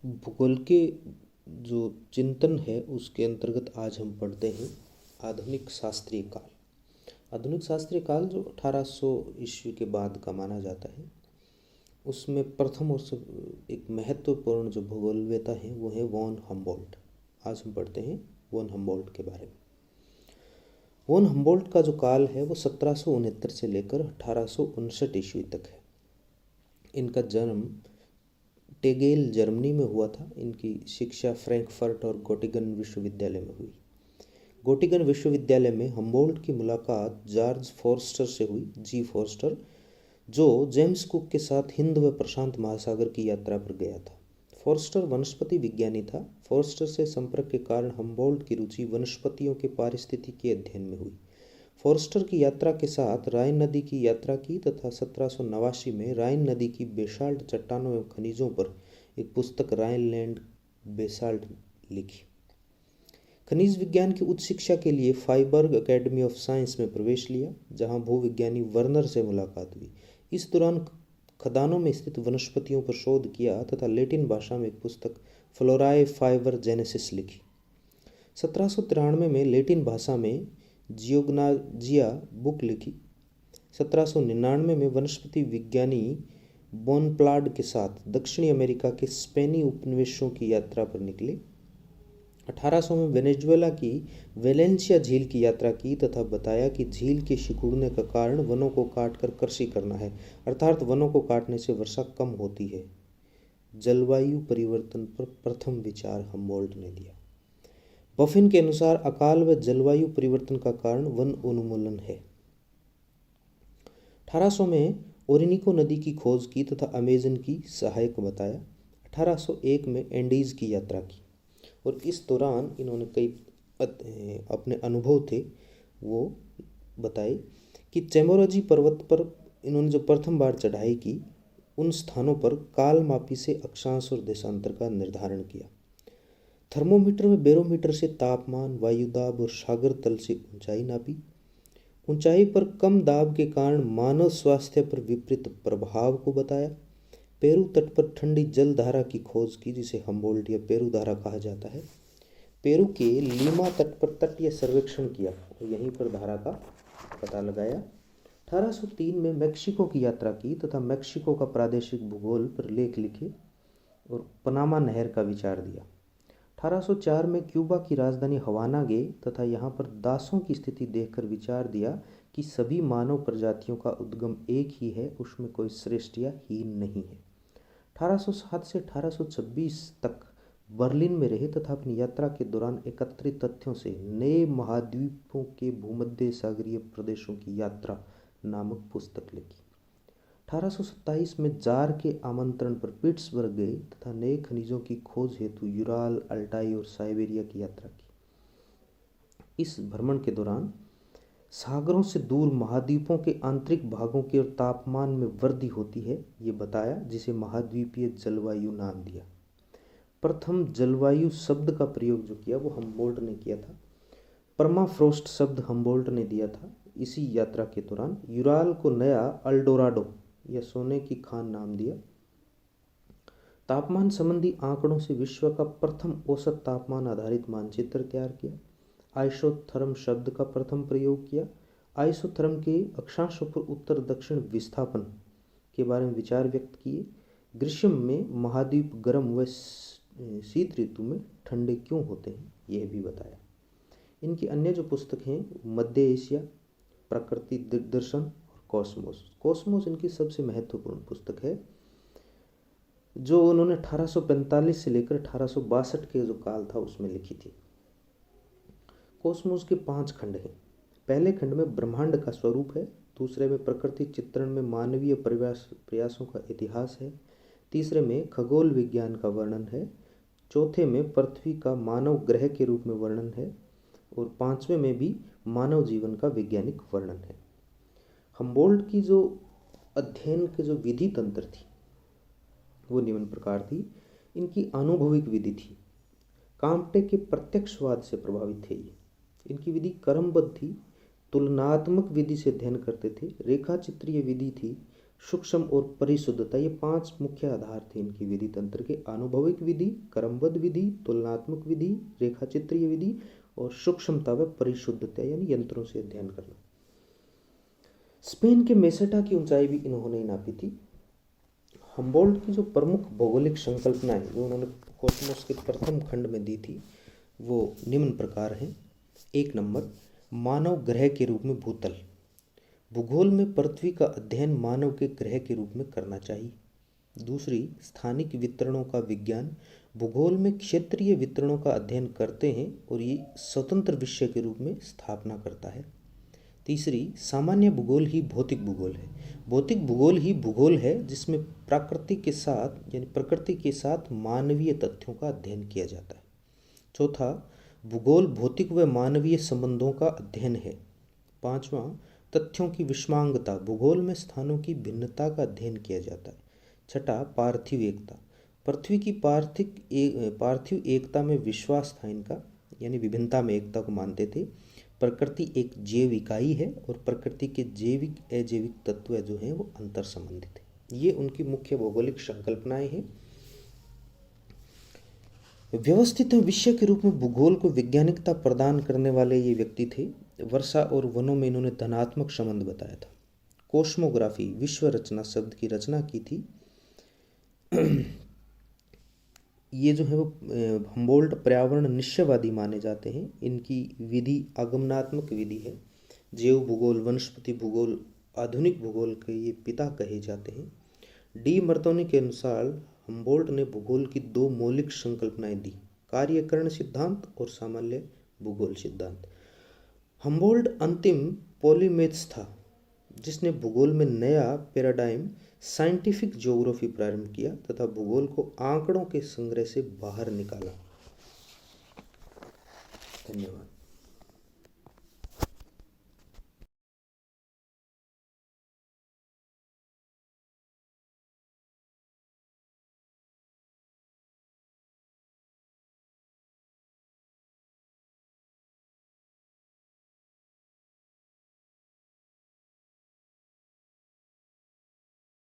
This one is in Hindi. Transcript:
भूगोल के जो चिंतन है उसके अंतर्गत आज हम पढ़ते हैं आधुनिक शास्त्रीय काल। आधुनिक शास्त्रीय काल जो 1800 ईस्वी के बाद का माना जाता है, उसमें प्रथम और एक महत्वपूर्ण जो भूगोलवेता है वो है वॉन हम्बोल्ट। आज हम पढ़ते हैं वॉन हम्बोल्ट के बारे में। वॉन हम्बोल्ट का जो काल है वो 1769 से लेकर 1859 ईस्वी तक है। इनका जन्म टेगेल जर्मनी में हुआ था। इनकी शिक्षा फ्रैंकफर्ट और गोटिगन विश्वविद्यालय में हुई। गोटिगन विश्वविद्यालय में हम्बोल्ट की मुलाकात जॉर्ज फोर्स्टर से हुई, जी फोर्स्टर, जो जेम्स कुक के साथ हिंद व प्रशांत महासागर की यात्रा पर गया था। फोर्स्टर वनस्पति विज्ञानी था। फोर्स्टर से संपर्क के कारण हम्बोल्ट की रुचि वनस्पतियों के पारिस्थितिकी अध्ययन में हुई। फोर्स्टर की यात्रा के साथ राइन नदी की यात्रा की तथा 1789 में राइन नदी की बेसाल्ट चट्टानों एवं खनिजों पर एक पुस्तक राइनलैंड बेसाल्ट लिखी। खनिज विज्ञान की उच्च शिक्षा के लिए फाइबर्ग एकेडमी ऑफ साइंस में प्रवेश लिया, जहां भूविज्ञानी वर्नर से मुलाकात हुई। इस दौरान खदानों में स्थित वनस्पतियों पर शोध किया तथा लैटिन भाषा में एक पुस्तक फ्लोराए फाइबर जेनेसिस लिखी। 1793 में लैटिन भाषा में जियोग्नाजिया बुक लिखी। 1799 में वनस्पति विज्ञानी बोनप्लाड के साथ दक्षिणी अमेरिका के स्पेनी उपनिवेशों की यात्रा पर निकले। 1800 में वेनेजुएला की वेलेंसिया झील की यात्रा की तथा बताया कि झील के सिकुड़ने का कारण वनों को काटकर कृषि करना है, अर्थात वनों को काटने से वर्षा कम होती है। जलवायु परिवर्तन पर प्रथम विचार हम्बोल्ट ने दिया। बफिन के अनुसार अकाल व जलवायु परिवर्तन का कारण वन उन्मूलन है। 1800 में ओरिनिको नदी की खोज की तथा अमेजन की सहायक बताया। 1801 में एंडीज की यात्रा की और इस दौरान इन्होंने कई अपने अनुभव थे वो बताए कि चेमोरोजी पर्वत पर इन्होंने जो प्रथम बार चढ़ाई की, उन स्थानों पर कालमापी से अक्षांश और देशांतर का निर्धारण किया। थर्मोमीटर में बैरोमीटर से तापमान, वायुदाब और सागर तल से ऊंचाई नापी। ऊंचाई पर कम दाब के कारण मानव स्वास्थ्य पर विपरीत प्रभाव को बताया। पेरू तट पर ठंडी जल धारा की खोज की, जिसे हम्बोल्ट या पेरू धारा कहा जाता है। पेरू के लीमा तट पर तटीय सर्वेक्षण किया और यहीं पर धारा का पता लगाया। 1803 में मेक्सिको की यात्रा की तथा मेक्सिको का प्रादेशिक भूगोल पर लेख लिखे और पनामा नहर का विचार दिया। 1804 में क्यूबा की राजधानी हवाना गए तथा यहाँ पर दासों की स्थिति देखकर विचार दिया कि सभी मानव प्रजातियों का उद्गम एक ही है, उसमें कोई श्रेष्ठ या हीन नहीं है। 1807 से 1826 तक बर्लिन में रहे तथा अपनी यात्रा के दौरान एकत्रित तथ्यों से नए महाद्वीपों के भूमध्य सागरीय प्रदेशों की यात्रा नामक पुस्तक लिखी। 1827 में जार के आमंत्रण पर पिट्सबर्ग गए तथा नए खनिजों की खोज हेतु यूराल, अल्टाई और साइबेरिया की यात्रा की। इस भ्रमण के दौरान सागरों से दूर महाद्वीपों के आंतरिक भागों की ओर तापमान में वृद्धि होती है, ये बताया, जिसे महाद्वीपीय जलवायु नाम दिया। प्रथम जलवायु शब्द का प्रयोग जो किया वो हम्बोल्ट ने किया था। परमाफ्रोस्ट शब्द हम्बोल्ट ने दिया था। इसी यात्रा के दौरान यूराल को नया अल्डोराडो या सोने की खान नाम दिया। तापमान संबंधी आंकड़ों से विश्व का प्रथम औसत तापमान आधारित मानचित्र तैयार किया। आइसोथर्म शब्द का प्रथम प्रयोग किया। आइसोथर्म के अक्षांशों पर उत्तर दक्षिण विस्थापन के बारे में विचार व्यक्त किए। ग्रीष्म में महाद्वीप गर्म व शीत ऋतु में ठंडे क्यों होते हैं, यह भी बताया। इनकी अन्य जो पुस्तक हैं मध्य एशिया, प्रकृति दिग्दर्शन और कॉस्मोस। कॉस्मोस इनकी सबसे महत्वपूर्ण पुस्तक है, जो उन्होंने 1845 से लेकर 1862 के जो काल था उसमें लिखी थी। कॉस्मोस के 5 खंड हैं। पहले खंड में ब्रह्मांड का स्वरूप है, दूसरे में प्रकृति चित्रण में मानवीय प्रयासों का इतिहास है, तीसरे में खगोल विज्ञान का वर्णन है, चौथे में पृथ्वी का मानव ग्रह के रूप में वर्णन है और 5वें में भी मानव जीवन का वैज्ञानिक वर्णन है। हम्बोल्ट की जो अध्ययन की जो विधि तंत्र थी वो निम्न प्रकार थी। इनकी अनुभविक विधि थी। काम्टे के प्रत्यक्षवाद से प्रभावित थे ये। इनकी विधि क्रमबद्ध थी, तुलनात्मक विधि से अध्ययन करते थे, रेखा चित्रीय विधि थी, सूक्ष्म और परिशुद्धता, ये 5 मुख्य आधार थे इनकी विधि तंत्र के। अनुभविक विधि, क्रमबद्ध विधि, तुलनात्मक विधि, रेखाचित्रीय विधि और सूक्ष्मता व परिशुद्धता यानी यंत्रों से अध्ययन करना। स्पेन के मेसेटा की ऊंचाई भी इन्होंने ही नापी थी। हम्बोल्ट की जो प्रमुख भौगोलिक संकल्पनाएं जो उन्होंने कॉस्मोस के प्रथम खंड में दी थी वो निम्न प्रकार हैं। 1 नंबर, मानव ग्रह के रूप में भूतल। भूगोल में पृथ्वी का अध्ययन मानव के ग्रह के रूप में करना चाहिए। दूसरी, स्थानिक वितरणों का विज्ञान। भूगोल में क्षेत्रीय वितरणों का अध्ययन करते हैं और ये स्वतंत्र विषय के रूप में स्थापना करता है। तीसरी, सामान्य भूगोल ही भौतिक भूगोल है। भौतिक भूगोल ही भूगोल है जिसमें प्रकृति के साथ मानवीय तथ्यों का अध्ययन किया जाता है। चौथा, भूगोल भौतिक व मानवीय संबंधों का अध्ययन है। 5वां, तथ्यों की विषमांगता। भूगोल में स्थानों की भिन्नता का अध्ययन किया जाता है। 6, पार्थिव एकता। पृथ्वी की पार्थिव एकता में विश्वास था इनका, यानी विभिन्नता में एकता को मानते थे। प्रकृति एक जैव इकाई है और प्रकृति के जैविक अजैविक तत्व जो हैं वो अंतर संबंधित है। ये उनकी मुख्य भौगोलिक संकल्पनाएं हैं। व्यवस्थित विषय के रूप में भूगोल को वैज्ञानिकता प्रदान करने वाले ये व्यक्ति थे। वर्षा और वनों में इन्होंने धनात्मक संबंध बताया था। कोस्मोग्राफी, विश्व रचना शब्द की रचना की थी। ये जो है वो हम्बोल्ट पर्यावरण निश्चयवादी माने जाते हैं। इनकी विधि आगमनात्मक विधि है। जैव भूगोल, वनस्पति भूगोल, आधुनिक भूगोल के ये पिता कहे जाते हैं। डी मर्तोनी के अनुसार हम्बोल्ट ने भूगोल की 2 मौलिक संकल्पनाएं दी, कार्यकरण सिद्धांत और सामान्य भूगोल सिद्धांत। हम्बोल्ट अंतिम पॉलीमेथ था जिसने भूगोल में नया पैराडाइम साइंटिफिक ज्योग्राफी प्रारंभ किया तथा भूगोल को आंकड़ों के संग्रह से बाहर निकाला। धन्यवाद।